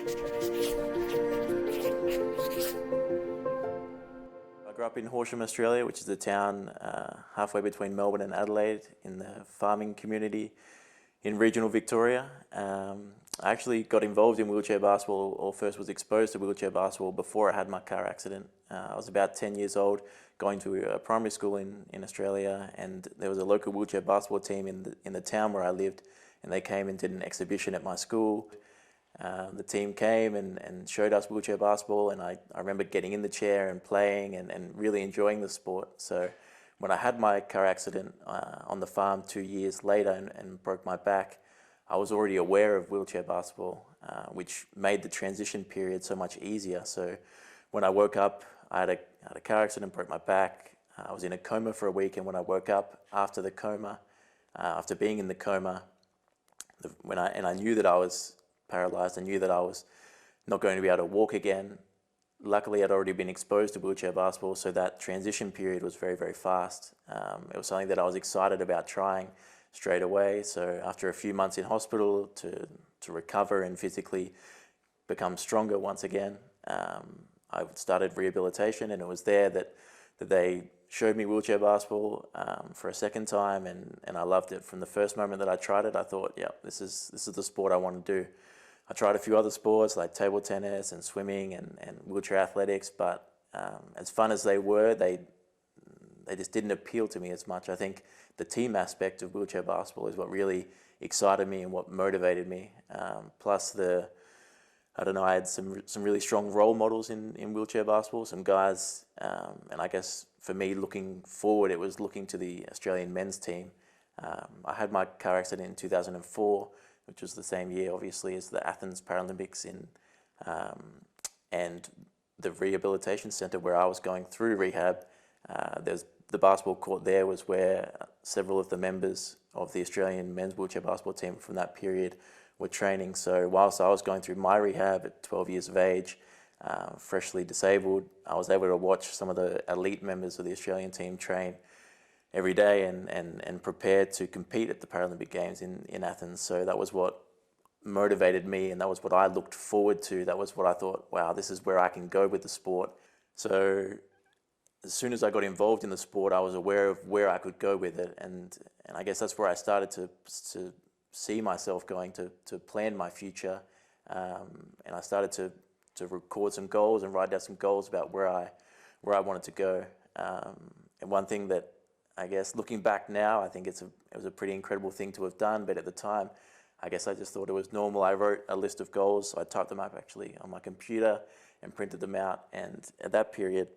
I grew up in Horsham, Australia, which is a town halfway between Melbourne and Adelaide in the farming community in regional Victoria. I actually got involved in wheelchair basketball, or first was exposed to wheelchair basketball before I had my car accident. I was about 10 years old, going to a primary school in Australia, and there was a local wheelchair basketball team in the town where I lived, and they came and did an exhibition at my school. The team came and showed us wheelchair basketball, and I remember getting in the chair and playing and really enjoying the sport. So when I had my car accident on the farm 2 years later and broke my back, I was already aware of wheelchair basketball, which made the transition period so much easier. So when I woke up, I had a car accident, broke my back. I was in a coma for a week, and when I woke up after the coma, after being in the coma, I knew that I was paralyzed. I knew that I was not going to be able to walk again. Luckily, I'd already been exposed to wheelchair basketball, so that transition period was very, very fast. It was something that I was excited about trying straight away. So after a few months in hospital to recover and physically become stronger once again, I started rehabilitation, and it was there that they showed me wheelchair basketball for a second time, and I loved it. From the first moment that I tried it, I thought, yeah, this is the sport I want to do. I tried a few other sports like table tennis and swimming and wheelchair athletics, but as fun as they were, they just didn't appeal to me as much. I think the team aspect of wheelchair basketball is what really excited me and what motivated me. Plus I had some really strong role models in wheelchair basketball, some guys, and I guess for me looking forward, it was looking to the Australian men's team. I had my car accident in 2004, which was the same year, obviously, as the Athens Paralympics and the rehabilitation centre where I was going through rehab. There's the basketball court there was where several of the members of the Australian men's wheelchair basketball team from that period were training. So whilst I was going through my rehab at 12 years of age, freshly disabled, I was able to watch some of the elite members of the Australian team train every day and prepare to compete at the Paralympic Games in Athens. So that was what motivated me, and that was what I looked forward to. That was what I thought, wow, this is where I can go with the sport. So as soon as I got involved in the sport, I was aware of where I could go with it, and I guess that's where I started to see myself going, to plan my future, and I started to record some goals and write down some goals about where I wanted to go. And one thing that I guess looking back now, I think it was a pretty incredible thing to have done, but at the time, I guess I just thought it was normal. I wrote a list of goals. I typed them up actually on my computer and printed them out. And at that period,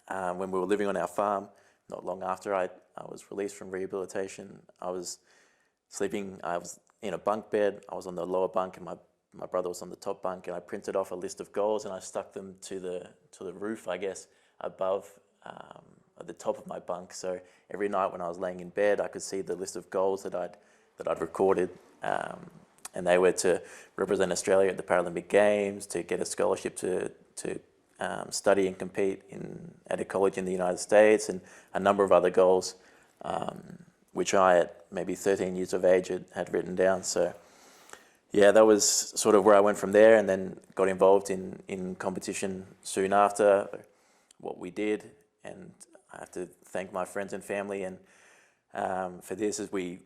when we were living on our farm, not long after I was released from rehabilitation, I was sleeping. I was in a bunk bed. I was on the lower bunk, and my brother was on the top bunk. And I printed off a list of goals, and I stuck them to the roof, I guess, above at the top of my bunk. So every night when I was laying in bed, I could see the list of goals that I'd recorded, and they were to represent Australia at the Paralympic Games, to get a scholarship to study and compete at a college in the United States, and a number of other goals, which I, at maybe 13 years of age, had written down. So yeah, that was sort of where I went from there, and then got involved in competition soon after. What we did, and I have to thank my friends and family and for this, is we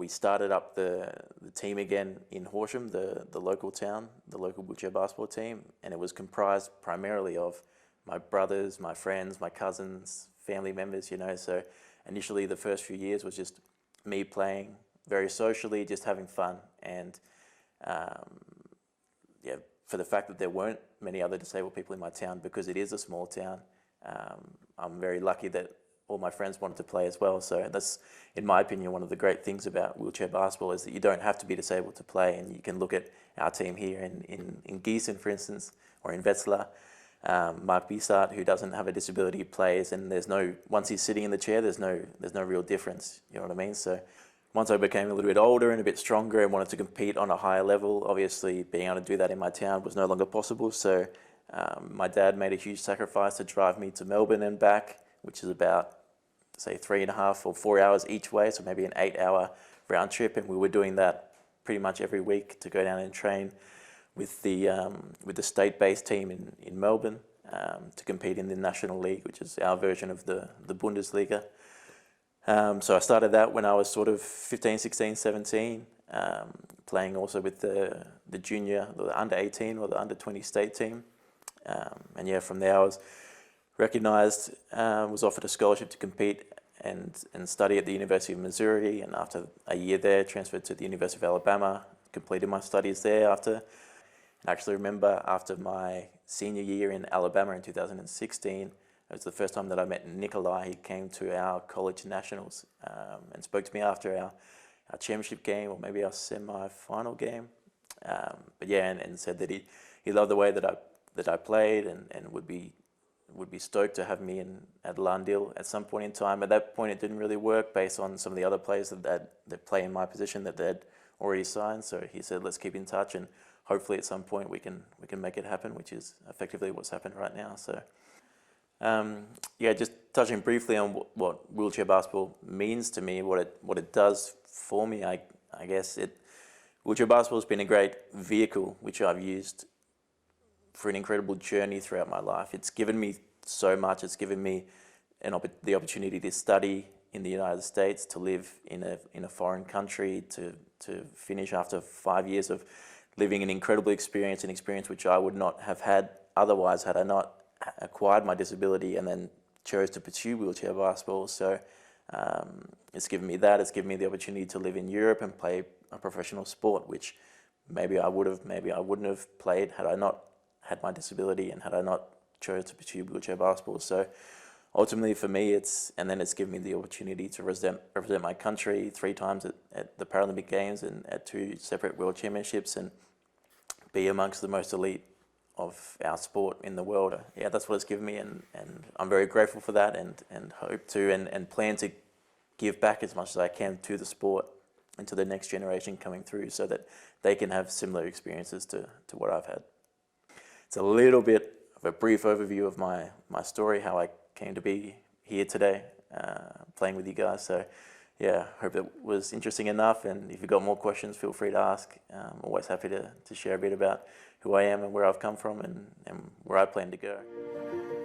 started up the team again in Horsham, the local town, the local wheelchair basketball team, and it was comprised primarily of my brothers, my friends, my cousins, family members, So initially the first few years was just me playing very socially, just having fun, and for the fact that there weren't many other disabled people in my town, because it is a small town, I'm very lucky that all my friends wanted to play as well. So that's, in my opinion, one of the great things about wheelchair basketball, is that you don't have to be disabled to play, and you can look at our team here in Gießen, for instance, or in Wetzlar. Mark Bisart, who doesn't have a disability, plays, and once he's sitting in the chair, there's no real difference. You know what I mean? So once I became a little bit older and a bit stronger and wanted to compete on a higher level, obviously being able to do that in my town was no longer possible. So my dad made a huge sacrifice to drive me to Melbourne and back, which is about, say, 3.5 or 4 hours each way, so maybe an 8-hour round trip, and we were doing that pretty much every week to go down and train with the state-based team in Melbourne to compete in the National League, which is our version of the Bundesliga. So I started that when I was sort of 15, 16, 17, playing also with the junior, the under 18 or the under 20 state team. And yeah, from there I was recognised, was offered a scholarship to compete and study at the University of Missouri, and after a year there, transferred to the University of Alabama, completed my studies there after. I actually remember after my senior year in Alabama in 2016, it was the first time that I met Nikolai. He came to our college nationals and spoke to me after our championship game, or maybe our semi-final game. But yeah, and said that he loved the way that I played and would be stoked to have me at Lahn-Dill at some point in time. At that point, it didn't really work based on some of the other players that play in my position that they'd already signed. So he said, let's keep in touch, and hopefully at some point we can make it happen, which is effectively what's happened right now. So yeah, just touching briefly on what wheelchair basketball means to me, what it does for me. I guess wheelchair basketball has been a great vehicle which I've used for an incredible journey throughout my life. It's given me so much. It's given me the opportunity to study in the United States, to live in a foreign country, to finish after 5 years of living an incredible experience, an experience which I would not have had otherwise had I not acquired my disability and then chose to pursue wheelchair basketball. So it's given me that. It's given me the opportunity to live in Europe and play a professional sport, which maybe I would have, maybe I wouldn't have played had I not had my disability and had I not chose to pursue wheelchair basketball. So ultimately for me, it's given me the opportunity to represent my country 3 times at the Paralympic Games and at 2 separate World Championships, and be amongst the most elite of our sport in the world. Yeah, that's what it's given me, and I'm very grateful for that, and hope to and plan to give back as much as I can to the sport and to the next generation coming through, so that they can have similar experiences to what I've had. It's a little bit of a brief overview of my story, how I came to be here today, playing with you guys. So yeah, hope it was interesting enough, and if you've got more questions, feel free to ask. I'm always happy to share a bit about who I am and where I've come from and where I plan to go.